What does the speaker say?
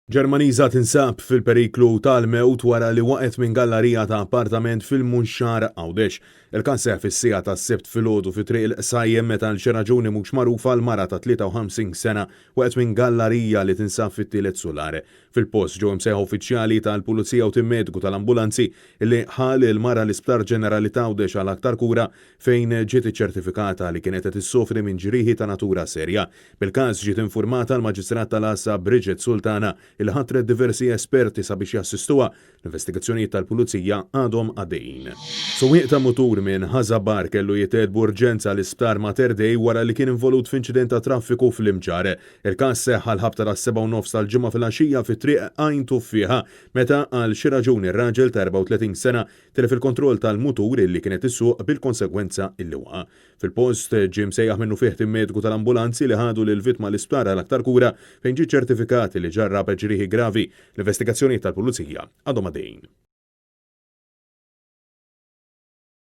Ġermaniża tinsab fil-periklu tal-mewt wara li waqgħet minn gallerija ta' appartament fil-Munxar Għawdex. Il-każ seħħ fis-sija tas-Sibt filgħodu fi triq il-Qsajjem meta l xi raġuni mhux magħrufa l-mara ta' 53 sena waqgħet minn gallerija li tinsab fit-tielet solare. Fil-post ġew imsejħa uffiċjali tal-Pulizija u tim mediku tal-ambulanzi illi ħal il-mara l-Isptar Ġenerali ta' Għawdex għal aktar kura fejn ġiet iċċertifikata li kienet qed issofri minn ġrieħi ta' natura serja. Bil-każ ġiet informata l-Maġistrat tal-Assa Bridget Sultana il ħatret diversi esperti sabiex jassistuha. L-investigazzjonijiet tal-Pulizija għadhom għaddejjin. Sewwieq ta' mutur minn Ħażabar kellu jitgħed b'urġenza l-isptar Mater Dei wara li kien involut f'inċident ta' traffiku fl-Imġare. Il-każ seħħ għall-ħabta tas-7:30 tal-ġimgħa filgħaxija fit-triq Għajn Tuffieħa meta għal xi raġuni r-raġel ta' 34 sena telef il-kontroll tal-mutur illi kienet issuq bil-konsegwenza illi waqa'. Fil-post ġie msejjaħ minnu fih tim mediku tal-ambulanzi li ħadu lill-vittma l-isptar għal aktar kura fejn ġie ċertifikati li ġarrab ġrieħi gravi. L-investigazzjoni tal-Pulizija għadhom għaddejjin.